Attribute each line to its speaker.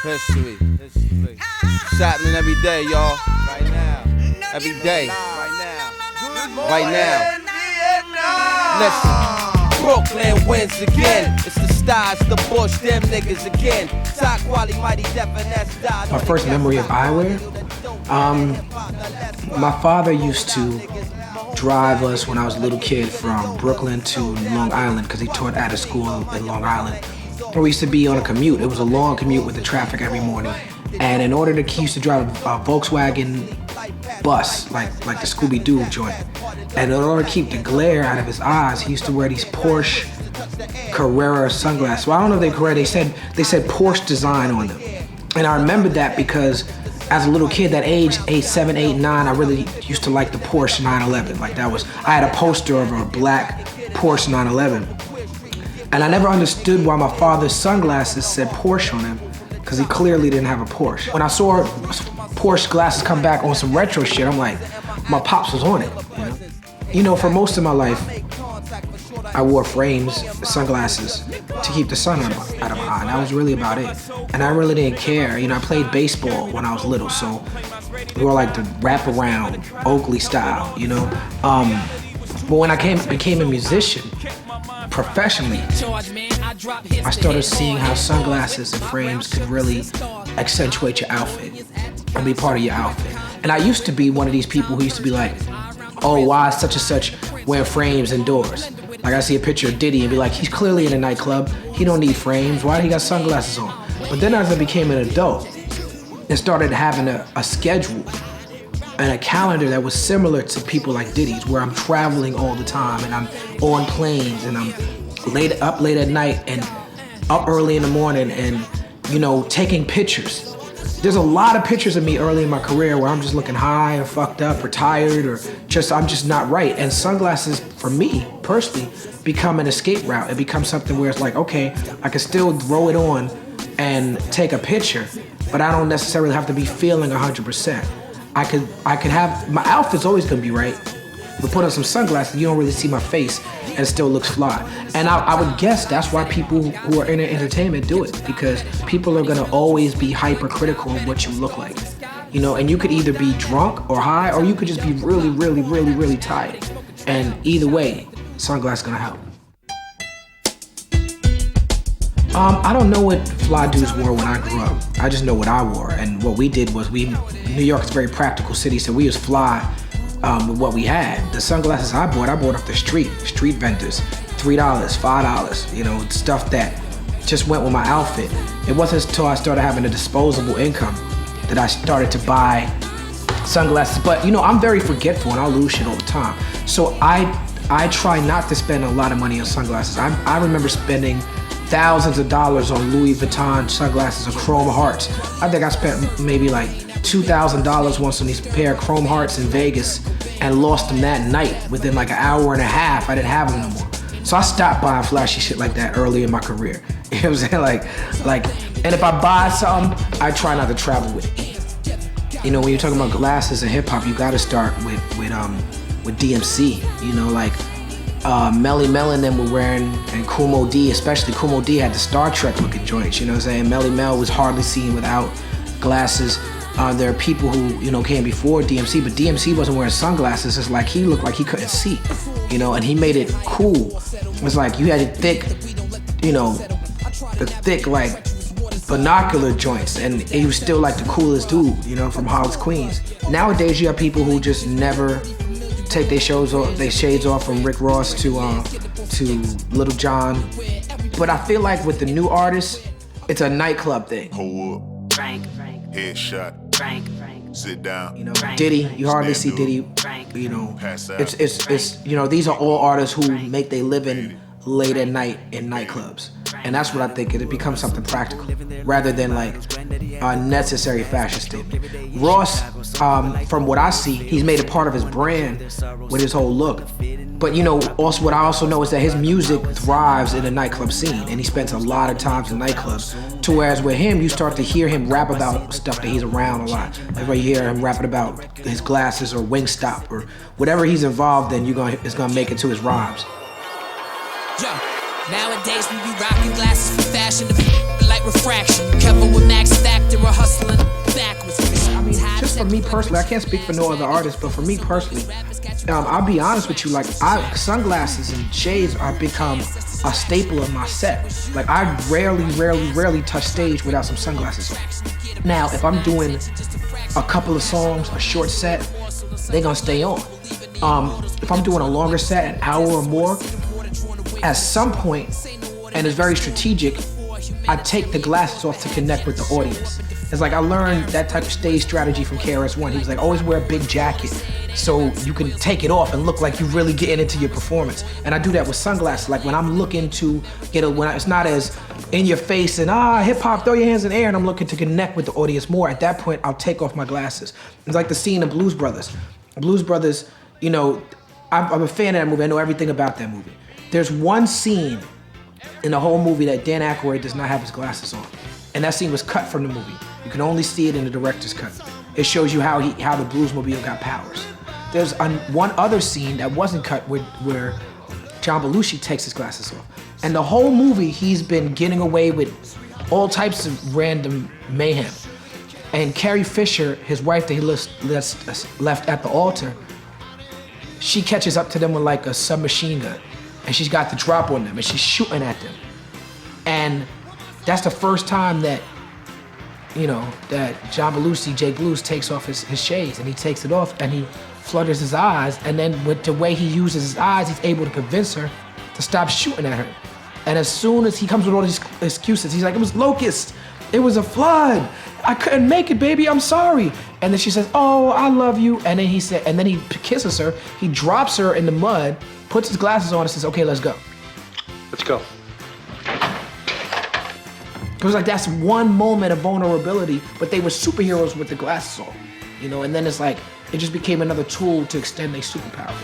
Speaker 1: History. It's happening every day, y'all. Right now. Every day. Right now. Listen. Brooklyn wins again. It's the stars, the Bush, them niggas again. Talib Kweli, mighty def and that's died.
Speaker 2: My first memory of Eyewear? My father used to drive us when I was a little kid from Brooklyn to Long Island because he taught at a school in Long Island. And we used to be on a commute. It was a long commute with the traffic every morning. And in order to, he used to drive a Volkswagen bus, like the Scooby-Doo joint. And in order to keep the glare out of his eyes, he used to wear these Porsche Carrera sunglasses. Well, I don't know if they're Carrera, they said Porsche design on them. And I remember that because as a little kid, that age, 7, 8, 9, I really used to like the Porsche 911. Like I had a poster of a black Porsche 911. And I never understood why my father's sunglasses said Porsche on them, because he clearly didn't have a Porsche. When I saw Porsche glasses come back on some retro shit, I'm like, my pops was on it. You know, for most of my life, I wore frames, sunglasses, to keep the sun out of my eye. And that was really about it. And I really didn't care. You know, I played baseball when I was little, so we were like the wraparound, Oakley style, you know? But when I became a musician, professionally, I started seeing how sunglasses and frames could really accentuate your outfit and be part of your outfit. And I used to be one of these people who used to be like, oh, why is such and such wearing frames indoors? Like I see a picture of Diddy and be like, he's clearly in a nightclub, he don't need frames, why do he got sunglasses on? But then as I became an adult and started having a schedule and a calendar that was similar to people like Diddy's, where I'm traveling all the time and I'm on planes and I'm up late at night and up early in the morning and, you know, taking pictures. There's a lot of pictures of me early in my career where I'm just looking high or fucked up or tired or I'm just not right. And sunglasses, for me, personally, become an escape route. It becomes something where it's like, okay, I can still throw it on and take a picture, but I don't necessarily have to be feeling 100%. I could have, my outfit's always gonna be right, but put on some sunglasses, you don't really see my face and it still looks fly. And I would guess that's why people who are in entertainment do it, because people are gonna always be hypercritical of what you look like. You know, and you could either be drunk or high, or you could just be really, really, really, really tired. And either way, sunglasses gonna help. I don't know what fly dudes wore when I grew up. I just know what I wore. And what we did was New York is a very practical city, so we was fly with what we had. The sunglasses I bought off the street vendors. $3, $5, you know, stuff that just went with my outfit. It wasn't until I started having a disposable income that I started to buy sunglasses. But, you know, I'm very forgetful and I'll lose shit all the time. So I try not to spend a lot of money on sunglasses. I remember spending thousands of dollars on Louis Vuitton sunglasses or Chrome Hearts. I think I spent maybe like $2,000 once on these pair of Chrome Hearts in Vegas and lost them that night. Within like an hour and a half, I didn't have them no more. So I stopped buying flashy shit like that early in my career. You know what I'm saying? Like, and if I buy something, I try not to travel with it. You know, when you're talking about glasses and hip hop, you gotta start with DMC. You know, like Melly Mel and them were wearing, and Kumo D, especially Kumo D had the Star Trek looking joints, you know what I'm saying? Melly Mel was hardly seen without glasses. There are people who, you know, came before DMC, but DMC wasn't wearing sunglasses. It's like he looked like he couldn't see, you know, and he made it cool. It was like you had the thick, you know, like binocular joints, and he was still like the coolest dude, you know, from Hogs, Queens. Nowadays you have people who just never take their shades off, from Rick Ross to Little John. But I feel like with the new artists, it's a nightclub thing.
Speaker 3: Hold up. Headshot. Sit down.
Speaker 2: You know, Diddy, you hardly see Diddy. You know, it's you know, these are all artists who make their living late at night in nightclubs. And that's what I think, it becomes something practical rather than like a necessary fashion statement. Ross, from what I see, he's made a part of his brand with his whole look. But you know, also what I also know is that his music thrives in the nightclub scene, and he spends a lot of times in nightclubs. To whereas with him, you start to hear him rap about stuff that he's around a lot. Like when you hear him rapping about his glasses or Wingstop or whatever he's involved in, it's gonna make it to his rhymes.
Speaker 4: Yo, nowadays we be rocking glasses for fashion, like refraction. Kevin with Max Factor or hustling backwards.
Speaker 2: I mean, just for me personally, I can't speak for no other artist, but for me personally, I'll be honest with you, like, sunglasses and shades are become a staple of my set. Like, I rarely touch stage without some sunglasses on. Now, if I'm doing a couple of songs, a short set, they're gonna stay on. If I'm doing a longer set, an hour or more, at some point, and it's very strategic, I take the glasses off to connect with the audience. It's like I learned that type of stage strategy from KRS-One. He was like, always wear a big jacket so you can take it off and look like you're really getting into your performance. And I do that with sunglasses. Like when I'm looking to it's not as in your face and hip hop, throw your hands in the air, and I'm looking to connect with the audience more. At that point, I'll take off my glasses. It's like the scene in Blues Brothers. Blues Brothers, you know, I'm a fan of that movie. I know everything about that movie. There's one scene in the whole movie that Dan Aykroyd does not have his glasses on. And that scene was cut from the movie. You can only see it in the director's cut. It shows you how the Bluesmobile got powers. There's one other scene that wasn't cut where John Belushi takes his glasses off. And the whole movie, he's been getting away with all types of random mayhem. And Carrie Fisher, his wife that he left at the altar, she catches up to them with like a submachine gun. And she's got the drop on them and she's shooting at them. And that's the first time that, you know, that John Belushi, Jay Blues, takes off his shades, and he takes it off and he flutters his eyes, and then with the way he uses his eyes, he's able to convince her to stop shooting at her. And as soon as he comes with all these excuses, he's like, it was locusts, it was a flood, I couldn't make it, baby, I'm sorry. And then she says, oh, I love you. And then he kisses her, he drops her in the mud, puts his glasses on and says, okay, let's go.
Speaker 5: Let's go.
Speaker 2: It was like, that's one moment of vulnerability, but they were superheroes with the glasses on, you know? And then it's like, it just became another tool to extend their superpower.